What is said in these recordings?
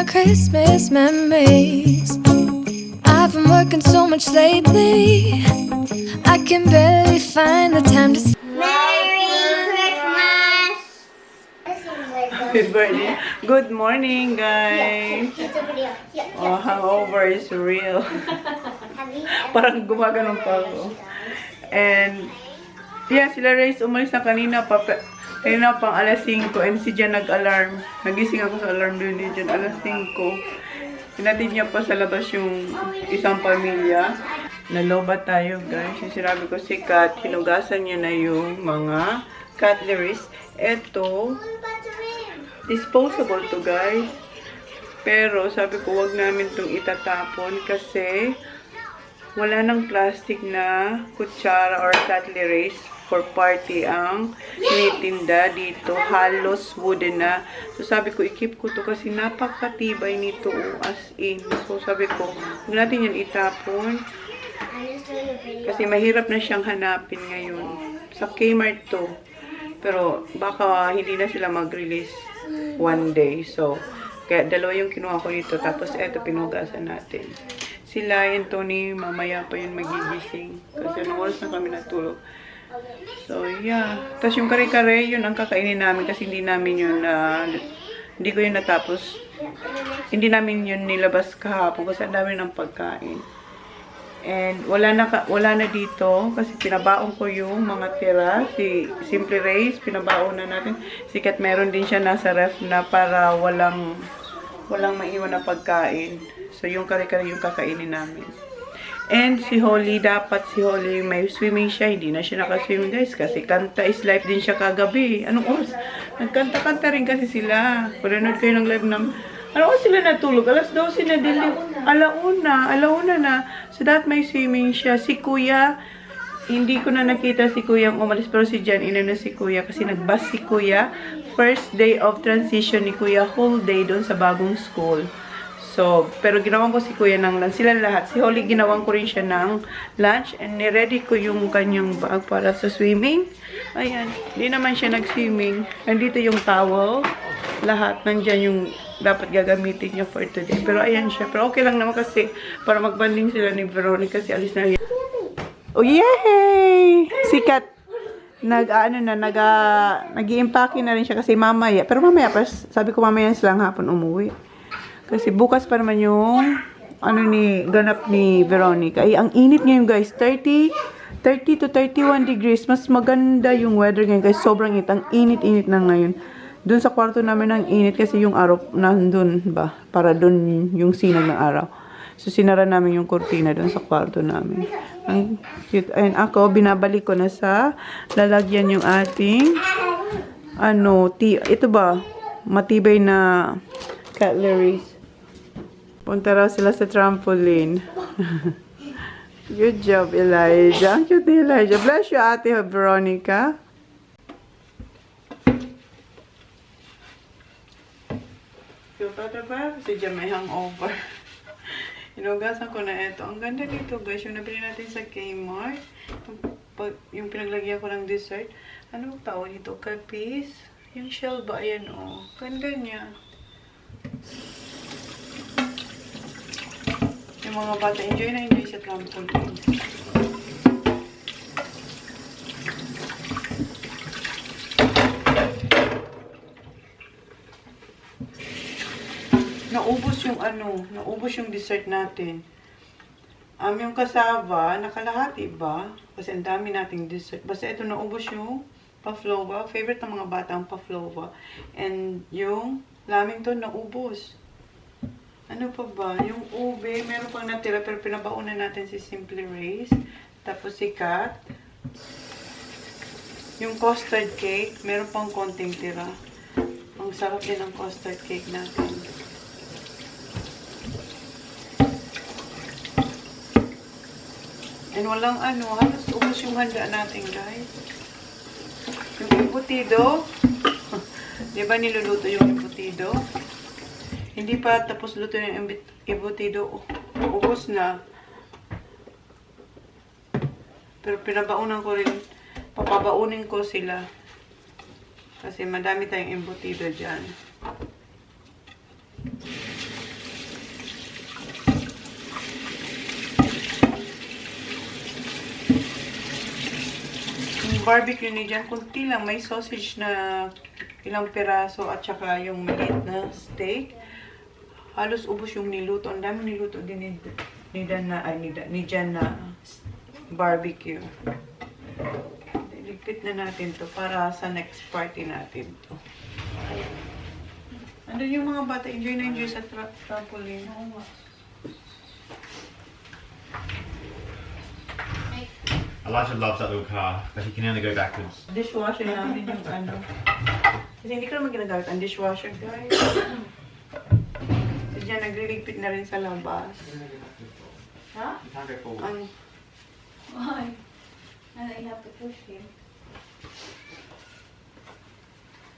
Christmas memories. I've been working so much lately, I can barely find the time to Merry Christmas! Good morning. Good morning, guys. Oh, hangover is real. Parang gumaganon pa ako. And, yeah, sila Reyes umalis na kanina pa. Kanina pang alas 5 and si Jan nag-alarm. Nagising ako sa alarm doon ni Jan alas 5. Pinatid niya pa sa labas yung isang pamilya. Nalobat tayo, guys. Yung sinabi ko si Kat, hinugasan niya na yung mga cutleries. Ito, disposable to, guys. Pero sabi ko, wag namin itong itatapon kasi wala nang plastic na kutsara or cutleries for party ang tinitinda dito. Halos wooden na. So sabi ko, i-keep ko to kasi napakatibay nito as in. So sabi ko, huwag natin yan itapon. Kasi mahirap na siyang hanapin ngayon. Sa Kmart to. Pero baka hindi na sila mag-release one day. So, kaya dalawa yung kinuha ko nito. Tapos eto, pinugasan natin. Sila yun, Tony, mamaya pa yun magigising. Kasi anong oras na kami natulog. So, yeah. Tapos yung kare-kare, yun ang kakainin namin kasi hindi namin yun, hindi ko yun natapos. Hindi namin yun nilabas kahapon kasi ang dami ng pagkain. And wala na dito kasi pinabaon ko yung mga tira. Si Simple Race, pinabaon na natin. Sikat meron din siya nasa ref na para walang maiwan na pagkain. So, yung kare-kare yung kakainin namin. And si Holly, dapat si Holly may swimming siya. Hindi na siya nakaswimming, guys. Kasi kanta is life din siya kagabi. Anong oras? Nagkanta-kanta rin kasi sila. Panonood kayo ng live na... Ano oras sila natulog? Alas 12 na din. Alauna na. So that may swimming siya. Si Kuya, hindi ko na nakita si Kuya ang umalis. Pero si Jan, ina na si Kuya. Kasi nagbus si Kuya. First day of transition ni Kuya. Whole day doon sa bagong school. So, pero ginawan ko si Kuya ng lunch. Sila lahat. Si Holly, ginawan ko rin siya ng lunch. And niready ko yung kanyang bag para sa swimming. Ayan. Hindi naman siya nag-swimming. Nandito yung towel. Lahat. Nandyan yung dapat gagamitin niya for today. Pero ayan siya. Pero okay lang naman kasi para magbanding sila ni Veronica kasi alis na yan. Oh, yay! Sikat. Nag-i-impake na rin siya kasi mamaya. Pero mamaya, sabi ko mamaya silang hapon umuwi. Kasi bukas pa naman yung ganap ni Veronica. Ay, ang init ngayon, guys. 30 to 31 degrees. Mas maganda yung weather ngayon, guys. Sobrang init. Ang init-init na ngayon. Doon sa kwarto namin ang init kasi yung araw nandun ba? Para doon yung sinag ng araw. So, sinara namin yung kurtina doon sa kwarto namin. Ang cute. Ayun, ako, binabalik ko na sa lalagyan yung ating ito ba? Matibay na cutleries. Punta raw sila sa trampoline. Good job, Elijah. Ang cute ni Elijah. Bless you, Ate Veronica. Feel better ba? Kasi dyan may hangover. Hinugasan ko na ito. Ang ganda dito, guys. Yung nabili natin sa Kmart. Yung pinaglagyan ko ng dessert. Ano tawag ito? Kapis? Yung shell ba? Ayan, oh. Ganda niya. Yung mga bata, enjoy na enjoy sa trampoline. Naubos yung dessert natin. Yung kasava, nakalahati ba? Kasi ang dami nating dessert. Basta ito naubos yung pavlova. Favorite ng mga bata ang pavlova. And yung lamington naubos. Ano pa ba? Yung ube, meron pang natira pero pinabaunan natin si Simple Race. Tapos si Kat. Yung custard cake, meron pang konting tira. Ang sarap din ang custard cake natin. And walang halos ubos yung handa natin, guys. Yung embutido. Di ba niluluto yung embutido? Hindi pa tapos luto yung embutido. Ubos na. Pero pinabaunan ko rin. Papabaunin ko sila. Kasi madami tayong embutido dyan. barbecue ni dyan, kunti lang. May sausage na ilang peraso at saka yung maliit na steak. Halos ubos yung niluto. Ang dami niluto din ni Jan na barbecue. Ligpit na natin to para sa next party natin to. Andun yung mga bata, enjoy na enjoy sa trampoline. Elijah loves that little car, but he can only go backwards. Dishwasher namin yung ano. Kasi hindi ko naman ginagamit ang dishwasher, guys. So dyan, nagliligpit na rin sa labas. Ha? You can't go forward. Why? And I have to push him.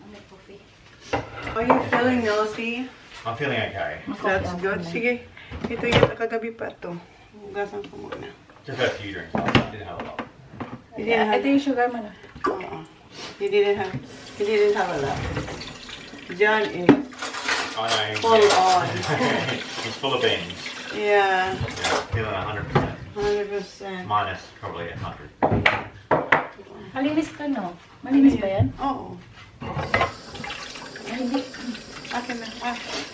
I'm a coffee. How are you feeling, Nosy? I'm feeling okay. That's good. Sige, ito yung kagabi pa to. Hugasan ko muna. Just had a few drinks. I didn't have a lot. You didn't have, Ito yung sugar mo na. you didn't have a lot. John is I know. full on. He's full of beans. Yeah, Yeah, feeling 100%. 100%. Minus probably 100. Malinis ka, no? Malinis ba yan? Oo. Ay, hindi. Akin na.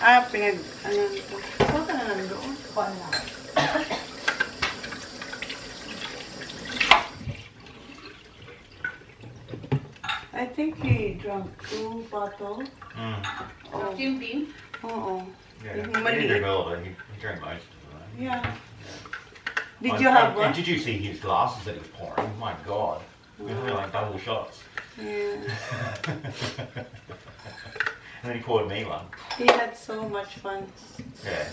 Ano nito? Saan ka na nandoon? Kuha na. I think he drank 2 bottles. Oh. Jim Beam? Oo. Yeah, Yung he didn't maliit. drink all of it. He drank most of it. Yeah. Did you have one? And did you see his glasses that he was pouring? My God. We were having like double shots. Yeah. And then he poured me one. He had so much fun. Yeah.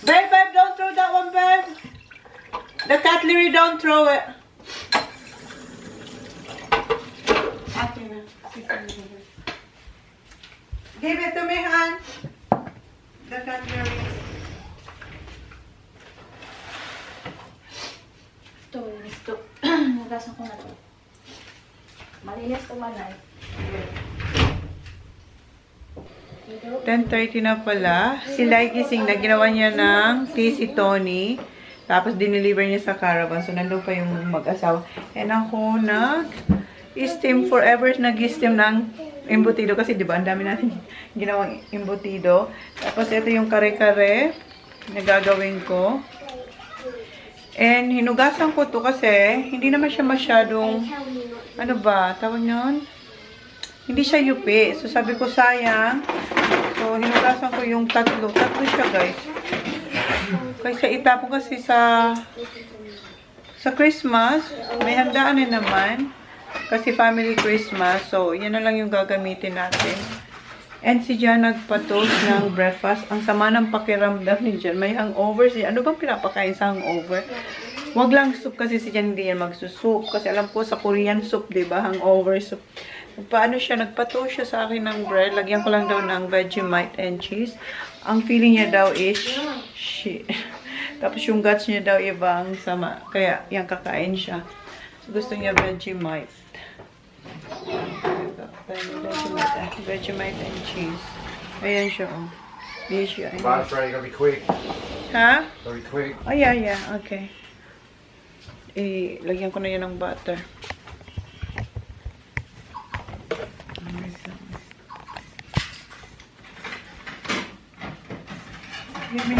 Babe, don't throw that one, babe. The cutlery, don't throw it. Akin na. Give it to me, Han. The cutlery. Ito, linis to. Nagasan ko na to. Malinis to manay. 10:30 na pala. Si Lai gising na. Ginawa niya ng tea si Tony. Tapos dineliver niya sa caravan. So nandun pa yung mag-asawa. And ako nag-steam forever. Nag-steam ng embutido. Kasi diba ang dami natin ginawang embutido. Tapos ito yung kare-kare na gagawin ko. And hinugasan ko to kasi hindi naman siya masyadong ano ba, tawag nyon? Hindi siya yupi. So sabi ko sayang. So hinugasan ko yung tatlo. Tatlo siya, guys. Kaysa itapon kasi sa Christmas, may handaan na naman. Kasi family Christmas. So yan na lang yung gagamitin natin. And si Jan nagpa-toast ng breakfast. Ang sama ng pakiramdam ni Jan. May hangover siya. Ano bang pinapakain sa hangover? Wag lang soup kasi si Jan hindi yan magsusup. Kasi alam ko sa Korean soup, diba? Hangover soup. Paano siya? Nagpa-toast siya sa akin ng bread. Lagyan ko lang daw ng Vegemite and cheese. Ang feeling niya daw is shit. Tapos yung guts niya daw ibang sama. Kaya yan kakain siya. So, gusto niya Vegemite. Vegemite and cheese. Ayan siya, oh. Ayan siya. Last try, you gotta be quick. Ha? Gotta be quick. Oh, yeah, yeah. Okay. Lagyan ko na yan ng butter. Give me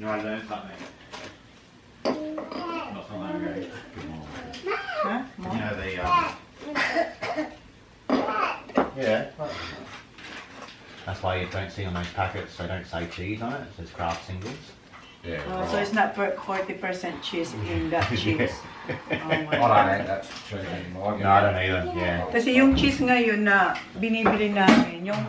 No, I learned something. Not something very good morning. Huh? You know the yeah. That's why you don't see on those packets. They don't say cheese on it. It says craft singles. Yeah. So it's not 40% cheese in that cheese. I don't eat that cheese anymore. No, I don't either. Yeah. Kasi yung cheese ngayon na binibili namin, yung,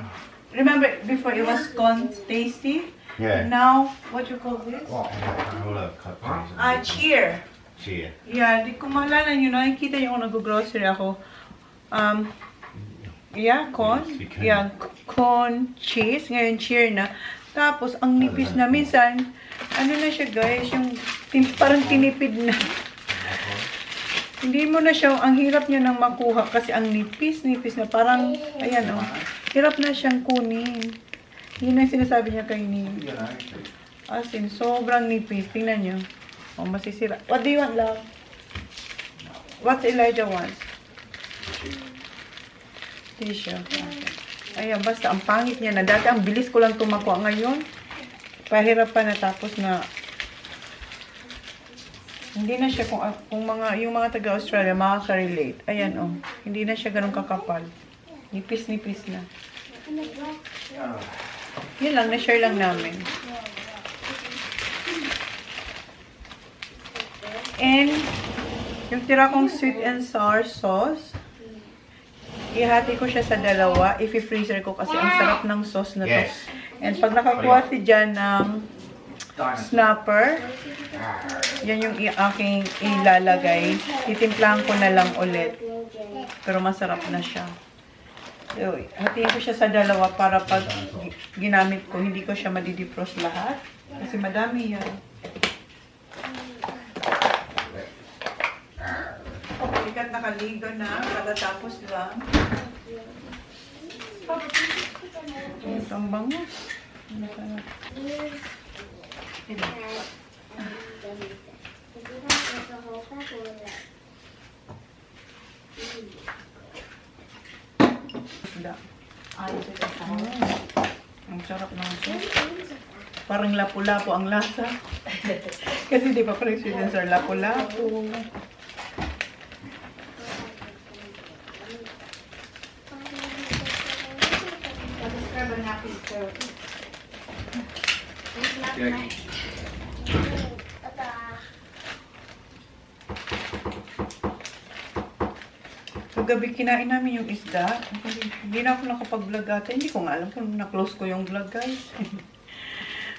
remember before it was corn tasty? Yeah. Now, what you call this? What? All the cut cheese. Cheer. Cheer. Yeah, di ko maalala nyo, nakikita yung nag-grocery ako. Yeah, corn. Yeah, corn, cheese. Ngayon, cheer na. Tapos, ang nipis na. Minsan, ano na siya guys, yung parang tinipid na. Hindi mo na siya, ang hirap niya nang makuha kasi ang nipis na. Parang, ayan oh, hirap na siyang kunin. Yun ang sinasabi niya kay ni. As in, sobrang nipis. Tingnan niyo. Oh, masisira. What do you want, love? What Elijah wants? Tissue. Ayan, basta ang pangit niya na. Dati ang bilis ko lang tumakuha ngayon. Pahirap pa na tapos na. Hindi na siya kung yung mga taga-Australia makaka-relate. Ayan oh. Hindi na siya ganun kakapal. Nipis-nipis na. Yun lang, na-share lang namin. And yung tira kong sweet and sour sauce, ihati ko siya sa dalawa. I-freezer ko kasi ang sarap ng sauce na to. Yes. And pag nakakuha si Jan ng snapper, yan yung aking ilalagay. Titimplahan ko na lang ulit. Pero masarap na siya. So, hatiin ko siya sa dalawa para pag ginamit ko, hindi ko siya madidefrost lahat. Kasi madami yan. Ikat nakaligo na, katatapos lang. Ito ang bangus. Ang sarap naman ito. Parang lapu-lapu ang lasa. Kasi di ba parang sweet and sour lapu-lapu. Gabi kinain namin yung isda. Hindi na ako nakapag-vlog ata. Hindi ko nga alam kung na-close ko yung vlog guys.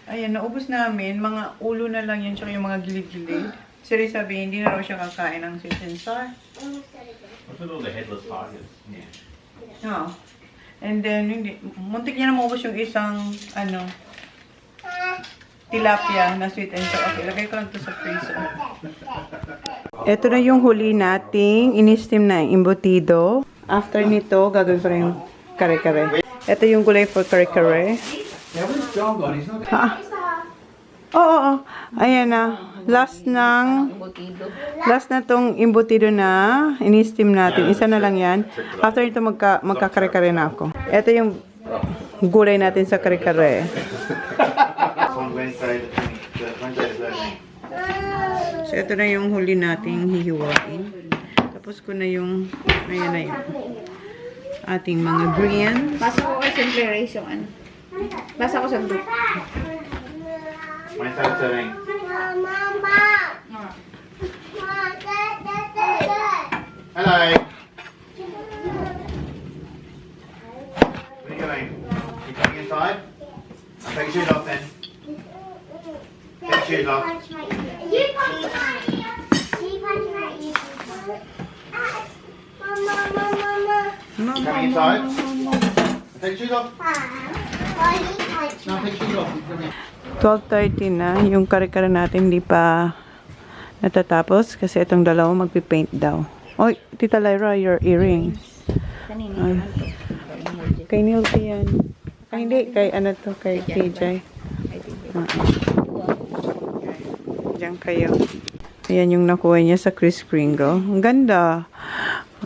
Ayan, naubos namin. Mga ulo na lang yun, tsaka yung mga gilid-gilid. Siri sabi, hindi na raw siya kakain ng sweet and sour. What's with all the headless tigers? Yeah. Oh. And then, hindi, muntik niya na maubos yung isang, tilapia na sweet and sour. Okay, lagay ko lang ito sa freezer. Ito na yung huli nating in-steam na embutido. After nito, gagawin ko na yung kare-kare. Ito yung gulay for kare-kare. Oo. Ayan na. Last na tong embutido na in-steam natin. Isa na lang yan. After nito, magkakare-kare na ako. Ito yung gulay natin sa kare-kare. So, ito na yung huli nating hihiwain. Tapos ko na yung, ayan na yun, ating mga greens. Basa ko kay Simple Race yung ano. Basa ko sa group. Mama! Hello. Where are you going? You coming inside? I'll take your shoes off then. Take your shoes off. You punch my ear. You punch my ear. Mama. Coming inside? Take your shoes off. Why you punch No, take your shoes off. Come here. 12:30 na. Yung kare-kare natin hindi pa natatapos kasi itong dalawa magpipaint daw. Oy, Tita Lyra, your earrings. Ay. Kay Nilty yan. Ay, hindi. Kay ano to? Kay TJ. Diyan kayo. Ayan yung nakuha niya sa Chris Kringle. Ang ganda.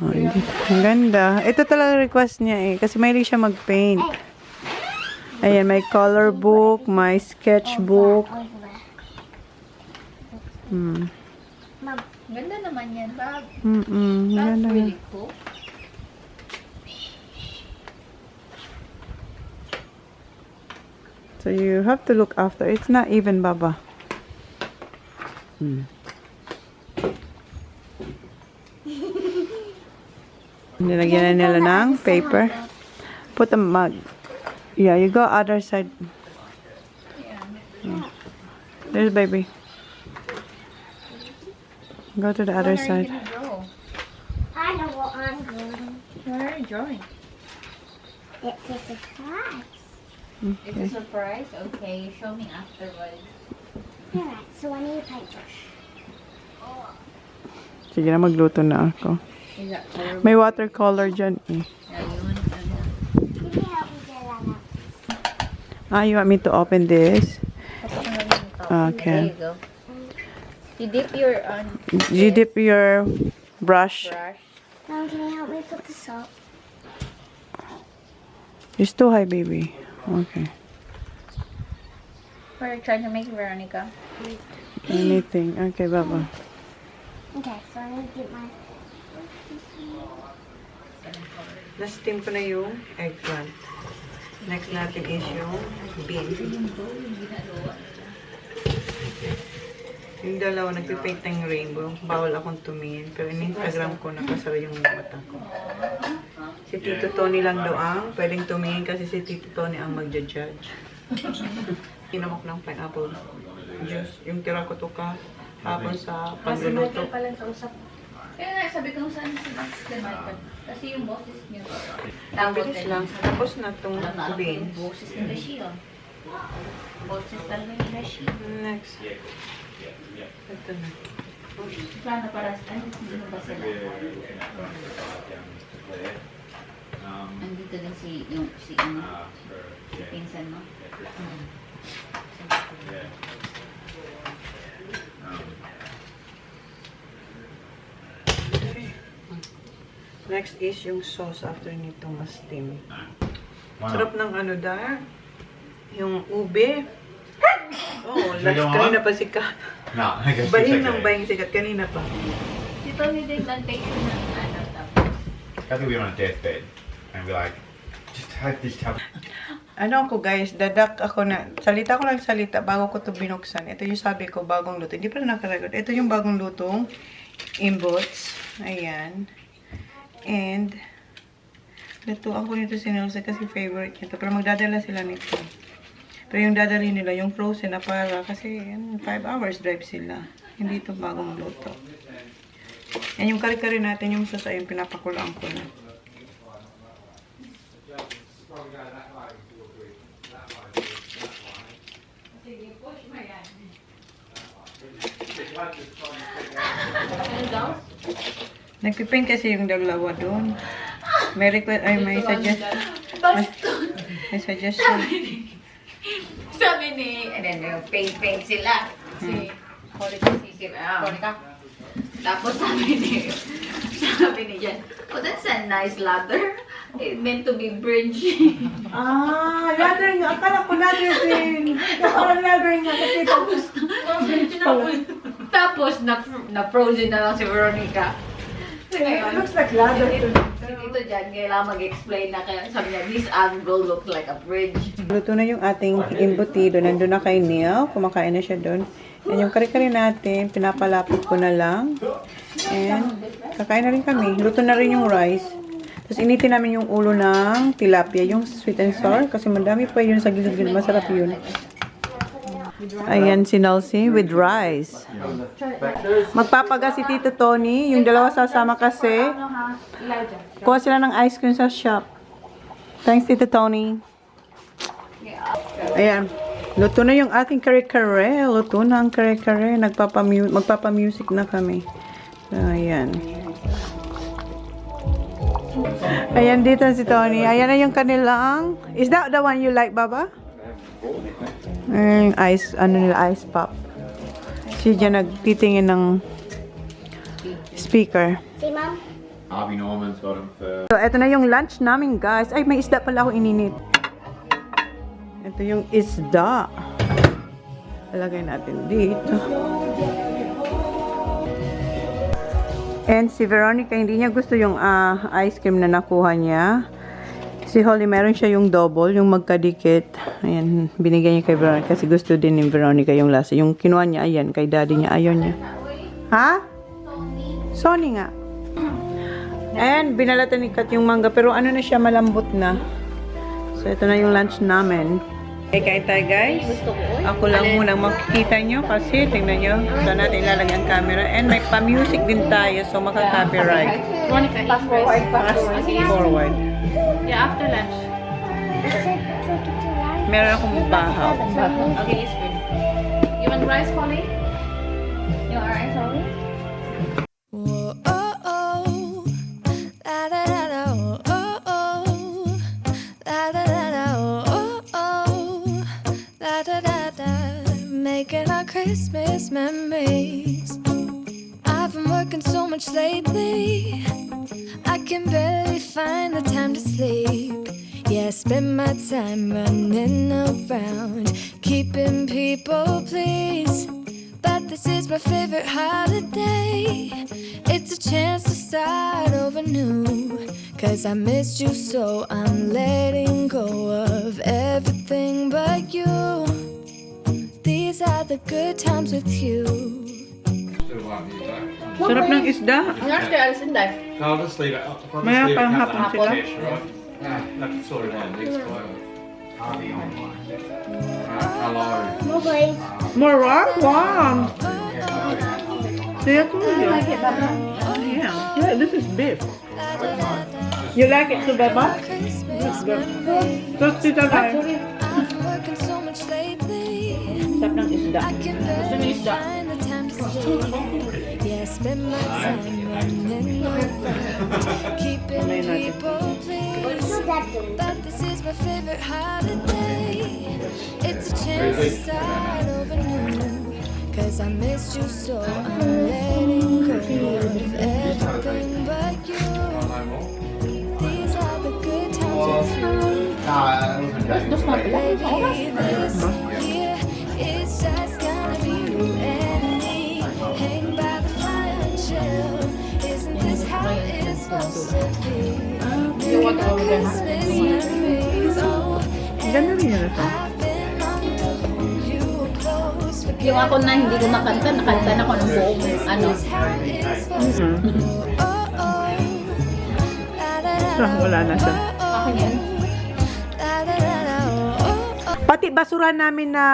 Ay, ang ganda. Ito talaga request niya eh. Kasi mahilig siya mag-paint. Ayan, may color book, may sketchbook. Ganda naman yan, Bob. Ganda. Really cool. So you have to look after. It's not even, Baba. Nilagyan na nila ng paper. Put a mug. Yeah, you go other side. Yeah. There's baby. Go to the other side. I know what I'm doing. What are you drawing? It's a surprise. It's a surprise? Okay, show me afterwards. Alright, so I need a paintbrush. Sige na, magluto na ako. Is that color? May watercolor dyan eh. Yeah, you want Can you help me do that? You want me to open this? Okay. There you go. You dip your You dip your brush. brush. Mom, can you help me put this up? It's too high, baby. Okay. What are you trying to make, Veronica? Anything. Okay, baba. Okay, so I need to get my... Na-steam ko na yung eggplant. Next natin is yung beans. Yung dalawa, nagpipaint ng rainbow. Bawal akong tumingin. Pero in-Instagram ko, nakasara yung mata ko. Si Tito Tony lang daw ang pwedeng tumingin kasi si Tito Tony ang magja-judge. Inamok ng pineapple juice. Yung tira ko to hapon sa pagluluto. Kaya nga, sabi ko saan si Michael. Kasi yung boses niya. Bilis lang. Tapos na itong beans. Boses nila siya. Boses talaga nila siya. Next. Ito na. Plano para saan? Sino ba sila? Andito din si pinsan mo. Next is yung sauce after nitong ma-steam. Sarap ng ano dar. Yung ube. Oh, last kanina pa sikat. No, I guess Bahing ng bahing sikat kanina pa. Dito nila yung plantation ng ano tapos. I think we were on a deathbed and we're like, just have this tab. Ano ako guys, dadak ako na, salita ko lang salita bago ko to binuksan. Ito yung sabi ko, bagong luto. Hindi pa na nakarecord. Ito yung bagong lutong imbots. Ayan. And, lutuan ko nito si Nelsa kasi favorite nito. Pero magdadala sila nito. Pero yung dadali nila, yung frozen na para kasi 5 hours drive sila. Hindi ito bagong luto. And yung kari-kari natin, yung sauce, ayun, pinapakulaan ko na. Nagpipaint kasi yung dalawa doon. May request, ay may suggestion. May suggestion. Sabi ni, and then yung paint sila. Si Monica. Tapos sabi ni Jen, oh, that's a nice ladder. It meant to be bridge. Ladder nga. Akala ko ladder din. Akala ladder nga. Kasi Tapos, na-frozen na lang si Veronica. it looks like ladder to Si Tito Jan, kailangan mag-explain na kaya sabi niya, this angle looks like a bridge. Luto na yung ating embutido. Nandun na kay Neil. Kumakain na siya doon. And yung kari-kari natin, pinapalapit ko na lang. And kakain na rin kami. Luto na rin yung rice. Tapos initin namin yung ulo ng tilapia. Yung sweet and sour. Kasi madami pa yun sa gilid-gilid. Masarap yun. Ayan si Nelsie with rice. Magpapaga si Tito Tony. Yung dalawa sasama kasi. Kuha sila ng ice cream sa shop. Thanks, Tito Tony. Ayan. Luto na yung ating kare-kare. Luto na ang kare-kare. Magpapa-music na kami. So, ayan. Ayan dito si Tony. Ayan na yung kanilang. Is that the one you like, Baba? Ice, ano nila, ice pop. Si dyan nagtitingin ng speaker. See, Mom? Harvey Norman's got him for... So, eto na yung lunch namin, guys. Ay, may isda pala ako ininit. Ito yung isda. Ilagay natin dito. And si Veronica, hindi niya gusto yung ice cream na nakuha niya. Si Holly, meron siya yung double, yung magkadikit. Ayan, binigay niya kay Veronica kasi gusto din ni Veronica yung lasa. Yung kinuha niya, ayan, kay daddy niya, ayaw niya. Ha? Sony nga. And binalatan ni Kat yung mangga, pero ano na siya, malambot na. So, ito na yung lunch namin. Okay, kain tayo guys. Ako lang muna makikita nyo kasi tingnan nyo. Saan natin ilalagay ang camera. And may pa-music din tayo, so maka-copyright. Fast forward. Fast forward. Yeah, after lunch. Meron akong bahaw. Okay, it's good. You want rice, Polly? You want rice, Polly? Whoa, oh, oh. La, da, da, da, oh, oh, oh. La, da, da, da, oh, oh, oh. La, da, da, da. Making our Christmas memories. I've been working so much lately, I can barely find the time to sleep. Yeah, I spend my time running around, keeping people pleased. But this is my favorite holiday. It's a chance to start over new. Cause I missed you, so I'm letting go of everything but you. These are the good times with you. Sarap ng isda. I'm not sure Alice in there. No, I'll just leave it. I'll just Maya leave it pang cut hapon like sila. fish, right? Yeah, that's sort of one. Next one. Hello. More rock? Wow. See, I told you. Yeah, this is beef. You like it too, Beba? Tapos tita tayo. I've been working so much lately, Sarap ng isda. I can barely find the time to sleep. Yeah, I spend my time running around, keeping people pleased. But this is my favorite holiday. It's a chance to start over new. Cause I missed you, so I'm letting go of everything but you. These are the good times with you. Baby, this year it's just gonna be you and me. Hang by the fire and chill. Isn't this how it's supposed to be? Making our Christmas memories. Oh, Ganda rin yun ito. I've been on to hold you close. Yung ako na hindi ko makanta, nakanta na ako ng buong ano. How it's supposed to be. Oh, oh. Ah, wala na siya. Akin yan. Pati basura namin na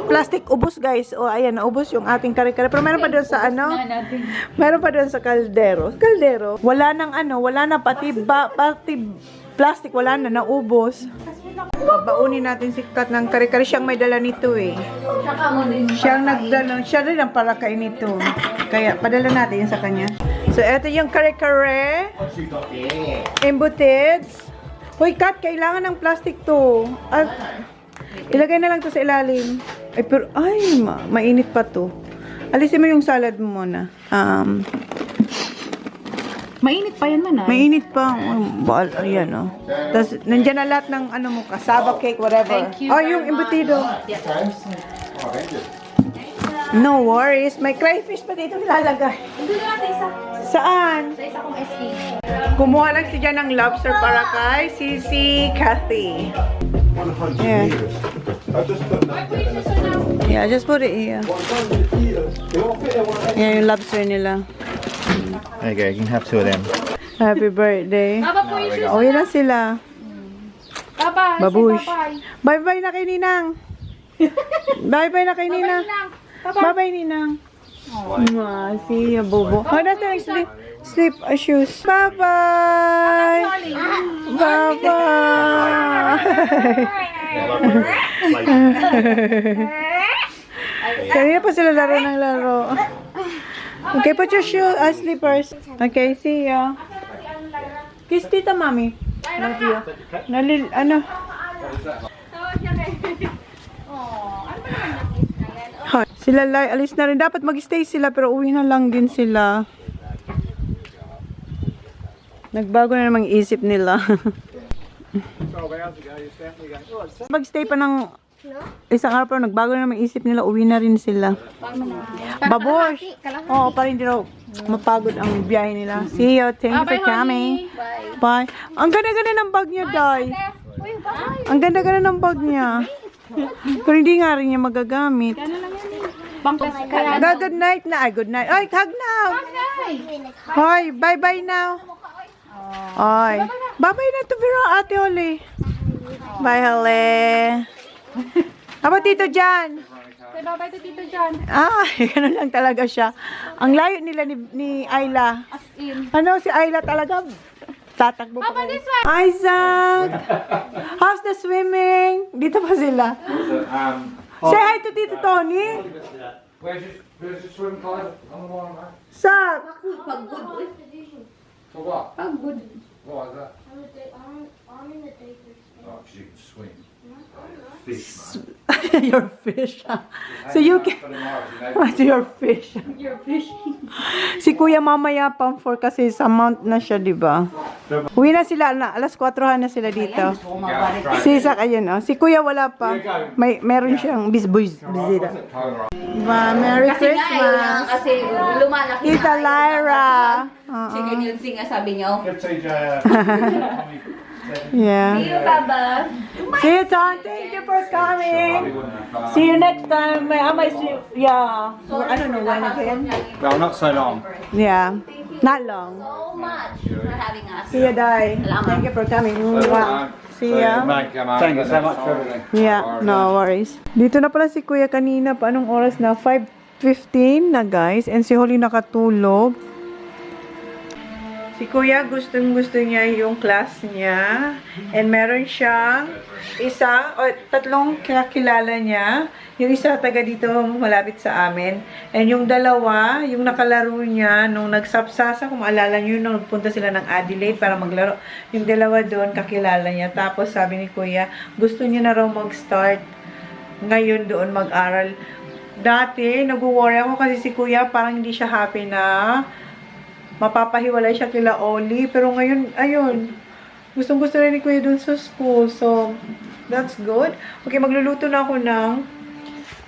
plastic ubos guys. O ayan, naubos yung ating kare-kare. Pero meron pa doon sa ano? Meron pa doon sa kaldero. Kaldero. Wala nang ano, wala na pati plastic, wala na, naubos. Babaunin natin si Kat ng kare-kare. Siyang may dala nito eh. Siyang nagdala, siya rin ang palakay nito. Kaya padala natin yun sa kanya. So eto yung kare-kare. Embutids. Hoy Kat, kailangan ng plastic to. Ilagay na lang to sa ilalim. Ay, pero, ay, mainit pa to. Alisin mo yung salad mo muna. Mainit pa yan man. Mainit pa. Ayan, oh. Tapos, nandyan na lahat ng, ano mo, kasaba cake, whatever. Thank you Oh, very yung much. embutido. No worries. May crayfish pa dito nilalagay. Hindi na natin isa. Saan? Sa isa kong SP. Kumuha lang si Jan ng lobster para kay Sisi Kathy. Yeah. Yeah, just put it here. Yeah, yung lobster nila. There you go, you can have two of them. Happy birthday. Baba po yung shoes. Oh, yun na sila. Bye-bye. Babush. Bye-bye. Bye-bye na kay Ninang. Bye-bye na kay Ninang. Bye-bye, Ninang. See you, Bobo. Oh, that's nice. Sleep shoes. Bye-bye. Kanina pa sila laro ng laro. Okay, put your slippers. Okay, see ya. Kiss tita, mami. Love you. Ano? Sila alis na rin. Dapat mag-stay sila pero uwi na lang din sila. Nagbago na namang isip nila. Mag-stay pa ng isang araw pero nagbago na namang isip nila. Uwi na rin sila. Babosh! Oo, para hindi raw mapagod ang biyahe nila. See you. Thank you for coming. Bye. Ang ganda-ganda ng bag niya, Day. Ang ganda-ganda ng bag niya. Pero hindi nga rin niya magagamit. Good night na. Ay, good night. Ay, hug now. Hoy, bye-bye now. Ay. Babay na to, Vera, Ate Oli. Bye, Hale. Aba, Tito Jan. Say bye-bye to Tito John. Ganun lang talaga siya. Ang layo nila ni Ayla. As in. Ano, si Ayla talaga, tatakbo pa. This way. Isaac! How's the swimming? Dito pa sila. Say hi to Tito Tony. Where's your swim card on the wall, mate? Sup? Pagod. For what? Pagod. What is that? I'm in the diapers. Oh, 'cause you can swim. Your fish. So you can... So your fish. You're fishing. Si Kuya mamaya pang 4 kasi sa mount na siya, di ba? Uwi na sila, alas 4 na sila dito. Si Isaac, ayun, oh. Si Kuya wala pa. Meron siyang bisita. Ba, Merry Christmas. Kasi lumalaki Tita Lyra. Si ganyan nga sabi niya. Give TJ Yeah. See you, Baba. See you, Tom. Thank you for coming. See you next time. I might see you. Yeah. I don't know when again. Well, not so long. Yeah. Not long. So much for having us. See you, Dai. Thank you for coming. Wow. See ya. Thank you so much for everything. Yeah, no worries. Dito na pala si Kuya kanina. Anong oras na? 5:15 na, guys. And si Holly nakatulog. Si Kuya gustong-gusto niya yung class niya. And meron siyang tatlong kakilala niya. Yung isa taga dito malapit sa amin. And yung dalawa, yung nakalaro niya nung nagsapsasa, kung maalala niyo, nung nagpunta sila ng Adelaide para maglaro. Yung dalawa doon, kakilala niya. Tapos sabi ni Kuya, gusto niya na raw mag-start ngayon doon mag-aral. Dati, nag-worry ako kasi si Kuya parang hindi siya happy na mapapahiwalay siya kila Oli. Pero ngayon, ayun, gustong-gusto rin ni Kuya dun sa school. So, that's good. Okay, magluluto na ako ng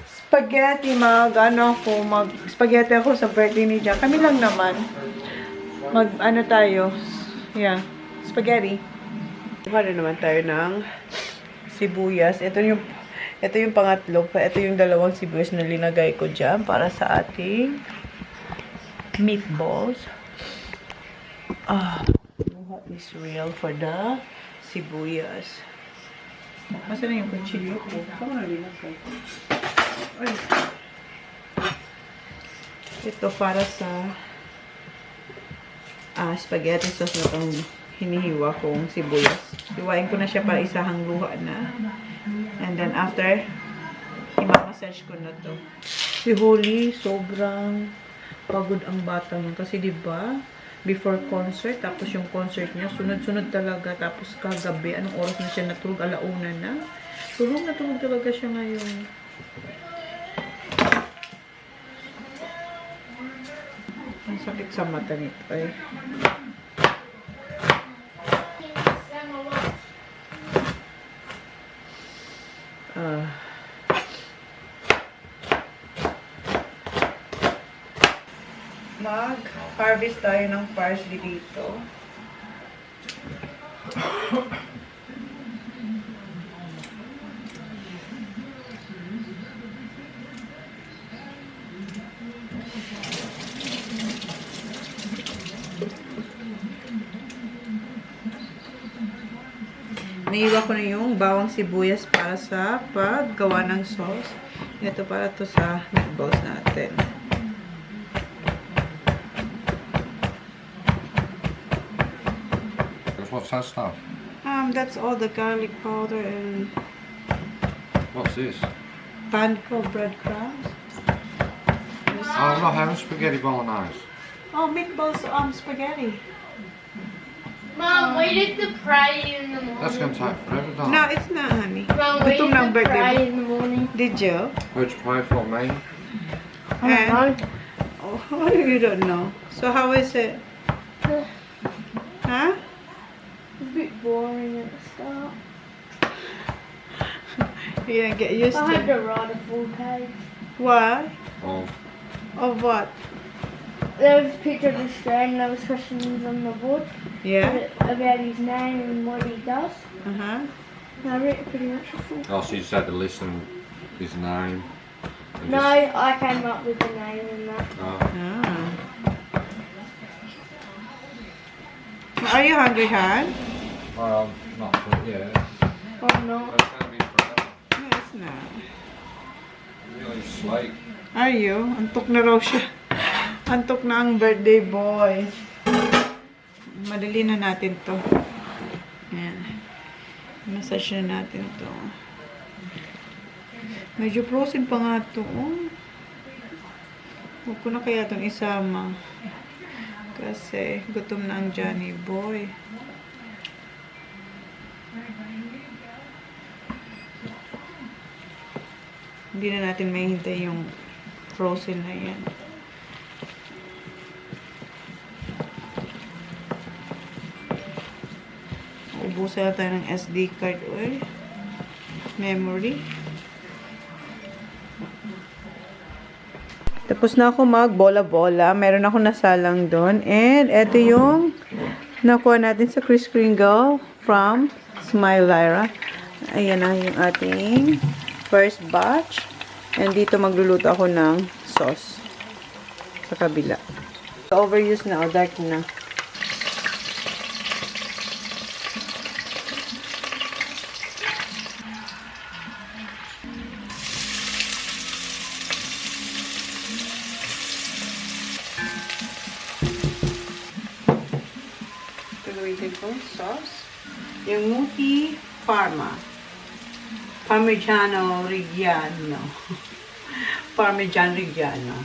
spaghetti. Mag-spaghetti ako sa birthday ni Jack. Kami lang naman. Tayo. Yeah, spaghetti. Kuha naman tayo ng sibuyas. Ito yung pangatlo. Ito yung dalawang sibuyas na linagay ko dyan para sa ating meatballs. What is real for the sibuyas? Masa na yung kutsilyo ko? Saan na linagay ko? Ay. Ito para sa spaghetti sauce na itong hinihiwa kong sibuyas. Hiwain ko na siya para isahang luha na. And then after, i-massage ko na to. Si Holly, sobrang pagod ang bata niya. Kasi diba, before concert, tapos yung concert niya, sunod-sunod talaga. Tapos kagabi, anong oras na siya natulog? 1:00 na. Tulog na tulog talaga siya ngayon. Ang sakit sa mata nito eh. Mag-harvest tayo ng parsley dito. Naiwa ko na yung bawang sibuyas para sa paggawa ng sauce. Ito para to sa meatballs natin. What's that stuff? That's all the garlic powder and What's this? panko breadcrumbs. Oh, I'm not having spaghetti bolognese. Oh, meatballs, spaghetti. Mom, we did the pray in the morning. That's going to take forever, don't No, it? it's not, honey. Mom, we Gutom did ng the birthday pray mo. in the morning. Did you? What'd you pay for, me? And, oh, you don't know. So how is it? Huh? It's a bit boring at the start. Yeah, get used I had to it. to write a full page. What? Oh, Of what? There was a picture of this guy and there was questions on the board Yeah? about his name and what he does. Uh-huh. And I wrote pretty much a full. oh, so you just had to listen his name. and No, just- I came up with the name and that. Oh. Ah. Are you hungry, Han? Not for yet. Oh no. That's gonna be forever. No, it's not. Really slight. Are you? Antok na raw siya. Antok na ang birthday boy. Madali na natin to. Ayan. Massage na natin to. Medyo frozen pa nga to. Oh. Huwag ko na kaya itong isama. Kasi gutom na ang Johnny boy. Hindi na natin mahihintay yung frozen na yan. Ubusan na tayo ng SD card oil. Memory. Tapos na ako mag-bola-bola. Meron ako nasalang doon. And ito yung nakuha natin sa Kris Kringle from Smile Lyra. Ayan na yung ating first batch. And dito magluluto ako ng sauce sa kabila. Overuse na o dark na. Gagawin ko sauce. Yung Muti Parmigiano Reggiano. Parmigiano Reggiano.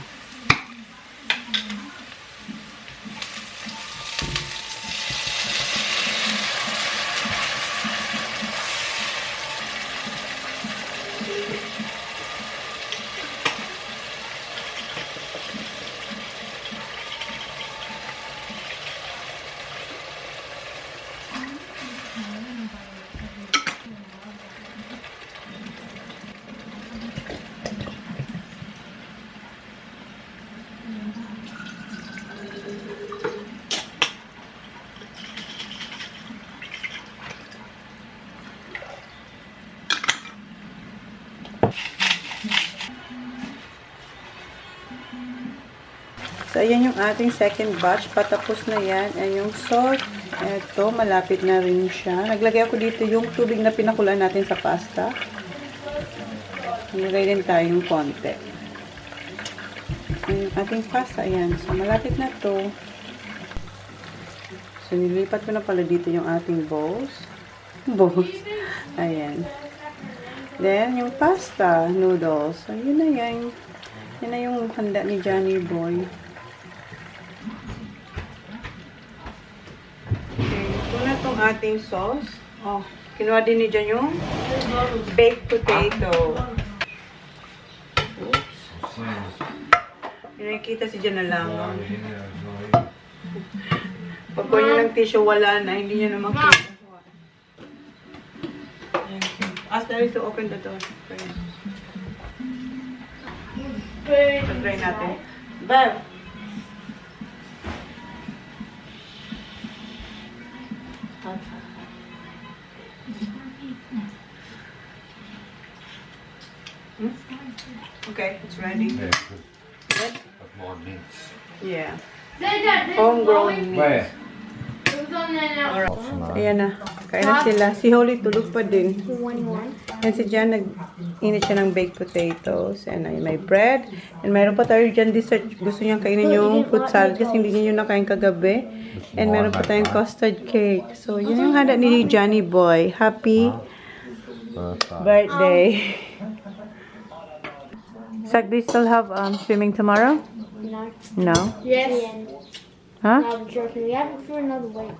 So, ayan yung ating second batch. Patapos na yan. Ayan yung sauce. Ito, malapit na rin siya. Naglagay ako dito yung tubig na pinakulan natin sa pasta. Naglagay din tayo yung konti. Ayan yung ating pasta. Ayan. So, malapit na to. So, nilipat ko na pala dito yung ating bowls. Ayan. Then, yung pasta, noodles. So, yun na yan. Yan na yung handa ni Johnny Boy. Okay, ito na itong ating sauce. Oh, kinuha din ni Jan yung baked potato. Oops. Nakikita si Jan na lang. Pag kuha niya ng tissue, wala na. Hindi niya na makita. Ask Daddy to open the door. Try natin. Bev! Okay, it's ready. Yeah, Good? with more mints. Yeah. Dad, Homegrown meat. Where? it was on there now. Alright. Ayan na. Kain na sila. Si Holly tulog pa din. And si Jan, nag-init siya ng baked potatoes. And may bread. And mayroon pa tayo dyan dessert. Gusto niyang kainin yung fruit salad kasi hindi niya yung nakain kagabi. And mayroon pa tayong custard cake. So, yun yung handa ni Johnny Boy. Happy birthday. Zach, do you still have swimming tomorrow? No. No? Yes. Huh? I'm joking. We have it for another week.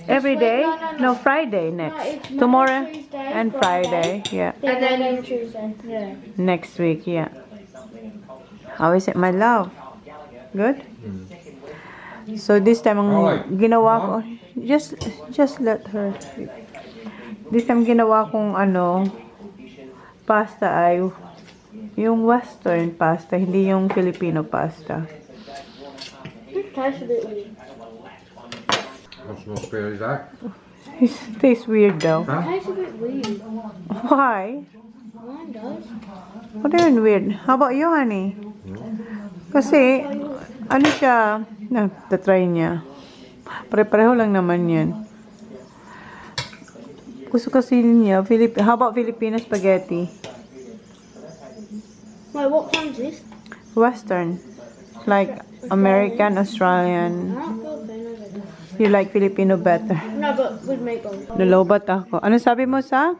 Every day? No. No, Friday No, next. it's Monday, Tomorrow Tuesday, and Friday. Yeah. And then Tuesday. Yeah. Next week, yeah. How is it, my love? Good? So this time ang ginawa ko, just let her. This time ginawa kong pasta ay yung western pasta, hindi yung Filipino pasta. It tastes a bit weird. What's more spare is that? It tastes weird though. It tastes a bit weird. Why? Mine does. What do you mean weird? How about you, honey? Kasi, siya, tatry niya. Pare-pareho lang naman yan. Gusto kasi niya, how about Filipino spaghetti? Wait, what kind is this? Western. Like American, Australian. You like Filipino better. No, but with meatballs. Nalobat ako. Ano sabi mo, Sak?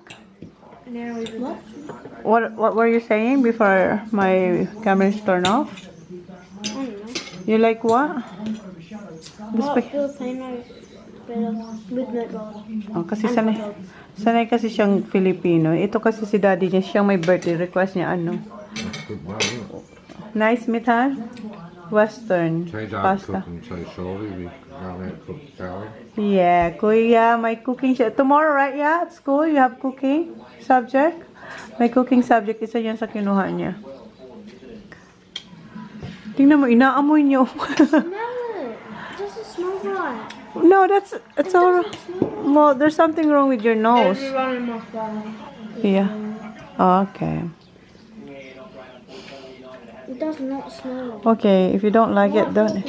What? What were you saying before my camera is turned off? I don't know. You like what? The What spag- Filipino is better with meatballs? Oh, kasi sanay kasi siyang Filipino. Ito kasi si daddy niya, siyang may birthday request niya, ano? Good well, isn't it? Nice meat, ha? Western Change our pasta. cooking so surely we can't make cook salad. Yeah, kuya, may cooking siya. Tomorrow, right? Yeah, at school, you have cooking subject? May cooking subject, isa yan sa kinuha niya. Tingnan mo, inaamoy niyo. Smell it. It doesn't smell right. No, it's all right. Well, there's something wrong with your nose. Everyone in my family. Yeah. Okay. It does not smell. Okay, if you don't like it, don't.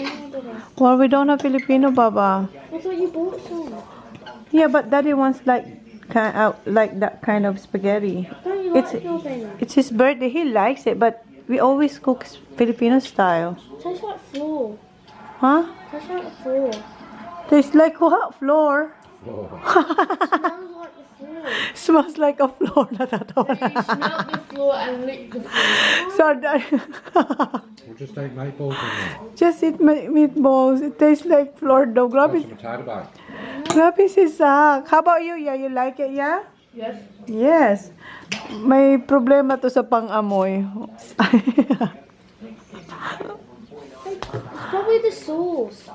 Well, we don't have Filipino, Baba. I thought you bought some. Yeah, but Daddy wants like that kind of spaghetti. Don't you It's like Filipino? it's his birthday. He likes it, but we always cook Filipino style. Tastes like floor. Huh? Tastes like floor. Tastes like what? Floor. Smells like the floor. Smells like a floor. Natatawa You na. smelled the floor and licked the floor. So Daddy, We'll just take meatballs in there. just eat my meatballs. It tastes like floor though. Got Grabe, some potato bag. grabe si Sak. How about you? Yeah, you like it? Yeah. Yes. Yes. May problema to sa pang-amoy. Probably the sauce.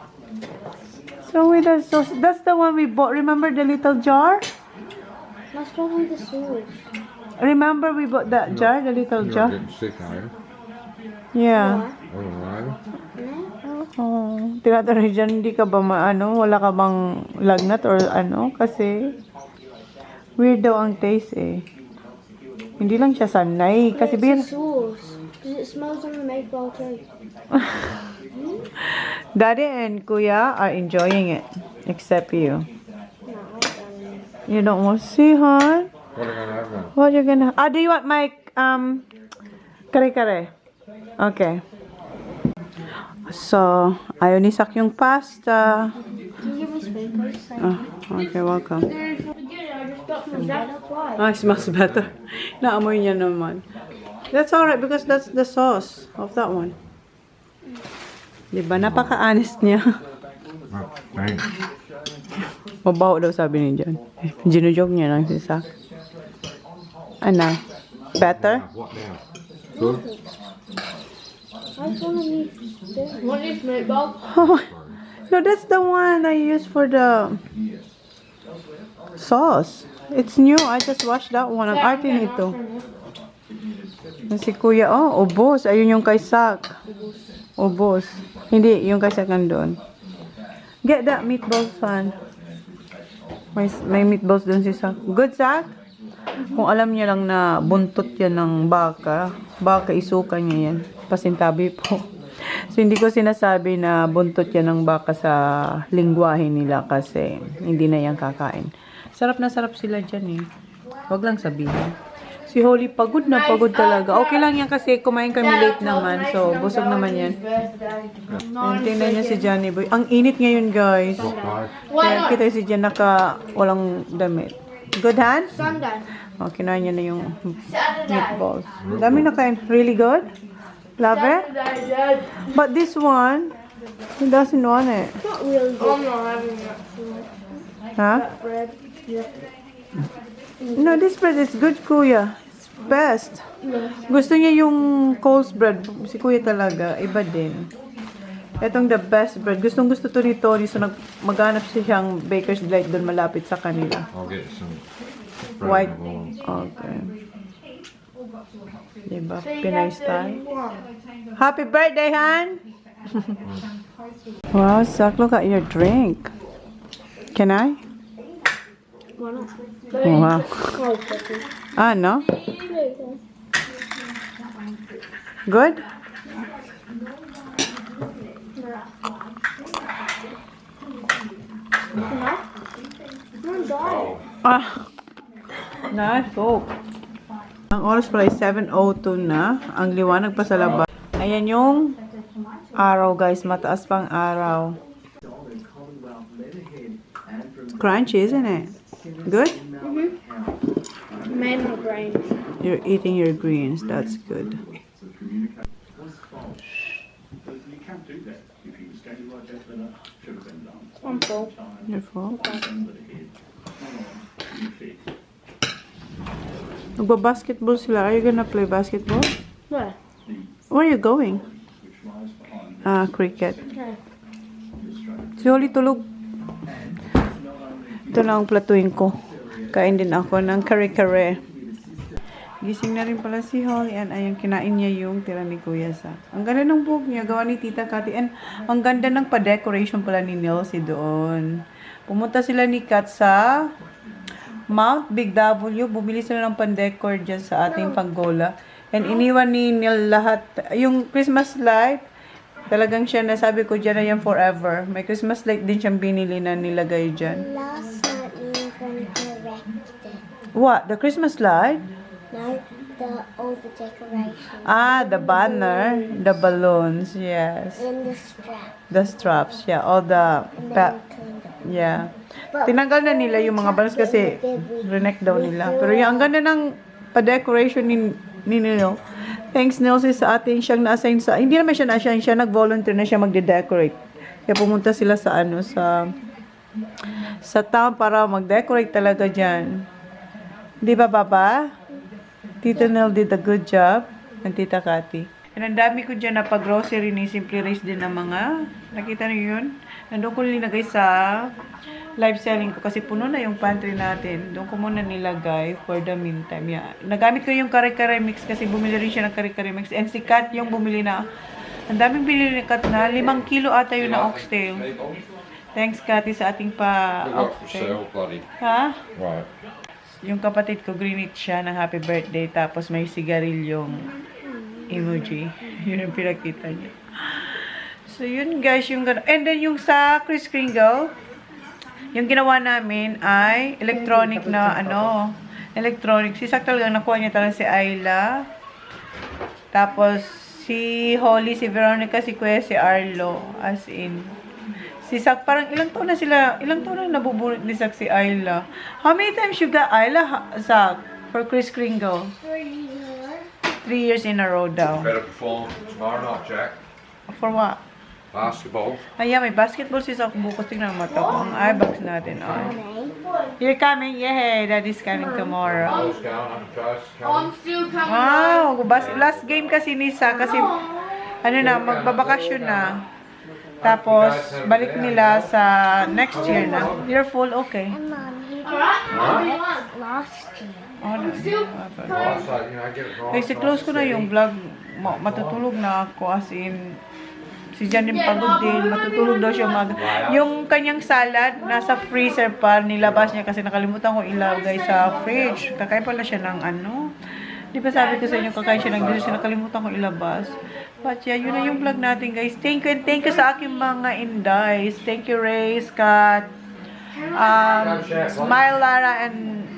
So with the sauce, that's the one we bought. Remember the little jar? That's probably the sauce. Remember we bought that jar, the little You're jar? getting sick, are you? Yeah. Oh, no. Oh, tinatanong dyan, hindi ka ba wala ka bang lagnat or ano? Kasi weird daw ang taste eh. Hindi lang siya sanay. Kasi It's the sauce. Because it smells on the meatball too. Daddy and Kuya are enjoying it. Except you. No, I don't. You don't want to see, huh? What are you going to have then? What you gonna... do you want my kare-kare? Okay. So, ayaw ni Sak yung pasta. Can you give me spoon, please? Okay, welcome. I just got from Dad. That's why. It smells better. Naamoy niya naman. That's alright because that's the sauce of that one. Diba? Napaka-honest niya. Oh, thanks. Mabaho daw sabi ni John. Ginujoke niya lang si Sak. Ano? Better? What now? Good? I just want to eat. Want this meatball? No, that's the one I use for the sauce. It's new. I just watched that one. Ang arte nito. Si Kuya, ubos. Ayun yung kay Sak. Ubos. Hindi, yung kay Sak nandun. Get that meatballs, son. May meatballs dun si Sak. Good, Sak? Kung alam niya lang na buntot yan ng baka isuka niya yan. Pasintabi po. So, hindi ko sinasabi na buntot yan ng baka sa lingwahe nila kasi hindi na yan kakain. Sarap na sarap sila dyan eh. Huwag lang sabihin. Si Holly pagod na pagod talaga. Okay lang yan kasi kumain kami late naman. So, busog naman yan. Tingnan niya si Johnny Boy. Ang init ngayon, guys. Kaya kita si Jan naka walang damit. Good, Han? Sunday. Oh, kinain niya na yung meatballs. Dami na kain. Really good? Love it? But this one, he doesn't want it. Not really good. I'm not having that food. Huh? Bread. Yeah. No, this bread is good, Kuya. It's best. Gusto niya yung Coles bread. Si Kuya talaga. Iba din. Itong the best bread. Gustong gusto to ni Tony. So, maghanap siyang Baker's Delight doon malapit sa kanila. I'll get some White. bread. Okay. Diba? Pinay style. Happy birthday, Han! Wow, Sak, look at your drink. Can I? Why not? Wow. Oh, okay. No? Good? Ah! Na, soap. Ang oras pala ay 7:02 na. Ang liwanag pa sa labas. Ayan yung araw, guys. Mataas pang araw. Crunchy, isn't it? Good? Made my brains. You're eating your greens. That's good. I'm full. You're full? Magba-basketball sila. Are you gonna play basketball? Where? Where are you going? Cricket. Okay. Si Holly tulog. Ito na ang platuin ko. Kain din ako ng kare-kare. Gising na rin pala si Holly. And ayun, kinain niya yung tira ni Kuya sa. Ang ganda ng buhok niya. Gawa ni Tita Cathy. And ang ganda ng pa-decoration pala ni Nilsey doon. Pumunta sila ni Kat sa Mount Big W. Bumili sila ng pan-decor dyan sa ating panggola. And iniwan ni Nil lahat. Yung Christmas light, talagang siya nasabi ko dyan na yan forever. May Christmas light din siyang binili na nilagay dyan. Last night you were going to correct it. What? The Christmas light? No, all the decorations. The banner. The balloons. Yes. And the strap. The straps. Yeah. All the... And then we cleaned it. Yeah. Tinanggal na nila yung mga balloons kasi reneck daw nila. Pero yung ang ganda ng pa-decoration ni Nilo. Thanks Nilsey sa atin siyang na-assign sa... Hindi naman siya na-assign. Siya nag-volunteer na siya magde-decorate. Kaya pumunta sila sa sa town para mag-decorate talaga dyan. Di ba, Papa? Tita Nel did a good job. And Tita Cathy. And ang dami ko dyan na pag-grocery ni Simply Race din ng mga... Nakita niyo yun? Nandun ko nilagay sa live selling ko kasi puno na yung pantry natin. Doon ko muna nilagay for the meantime. Yeah. Nagamit ko yung kare-kare mix kasi bumili rin siya ng kare-kare mix. And si Kat yung bumili na. Ang daming binili ni Kat na. 5 kilo ata yun na oxtail. Thanks, Cathy, sa ating pa-oxtail. Ha? Right. Yung kapatid ko, greenit siya ng happy birthday. Tapos may sigarilyong emoji. Yun yung pinakita niya. So, yun guys, yung gano'n. And then, yung sa Kris Kringle, yung ginawa namin ay electronic na, electronic. Si Sak talaga, nakuha niya talaga si Ayla. Tapos, si Holly, si Veronica, si Kuya, si Arlo. As in. Si Sak, parang ilang taon na nabubunot ni Sak si Ayla. How many times you got Ayla, Sak, for Kris Kringle? 3 years. 3 years in a row daw. Better perform tomorrow night, Jack. For what? Basketball. Ayan, may basketball si Sak bukas. Tingnan mo ito. Ang eyebags natin. Oh. You're coming? Yay! Daddy's coming tomorrow. Ball's going, I'm first coming. Wow! Last game kasi ni Sak. Kasi, magbabakasyon na. Tapos, balik nila sa next year na. You're full? Okay. And Mom, he did last year. Oh, no. So, get it right. Kasi close ko na yung vlog. Matutulog na ako. As in, si Jan din pagod din. Matutulog daw siya Yung kanyang salad, nasa freezer pa. Nilabas niya kasi nakalimutan ko ilagay sa fridge. Kakain pala siya ng Di ba sabi ko sa inyo, kakain siya ng juice. Nakalimutan ko ilabas. But yeah, yun na yung vlog natin guys. Thank you and thank you sa aking mga indays. Thank you Ray, Scott, Smile, Lara, and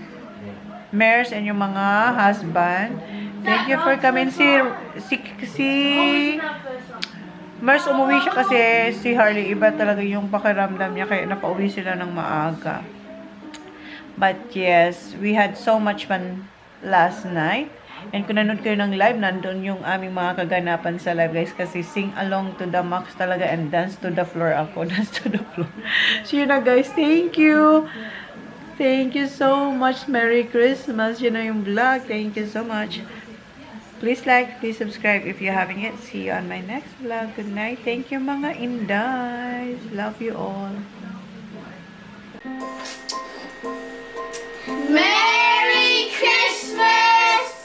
Mares and yung mga husband. Thank you for coming. Si Mars umuwi siya kasi si Harley iba talaga yung pakiramdam niya kaya napauwi sila ng maaga. But yes, we had so much fun last night. And kung nanood kayo ng live, nandun yung aming mga kaganapan sa live guys kasi sing along to the max talaga and dance to the floor ako. Dance to the floor. So yun na guys, thank you. Thank you so much. Merry Christmas. Yun na yung vlog. Thank you so much. Please like, please subscribe if you haven't yet. See you on my next vlog. Good night. Thank you mga indays. Love you all.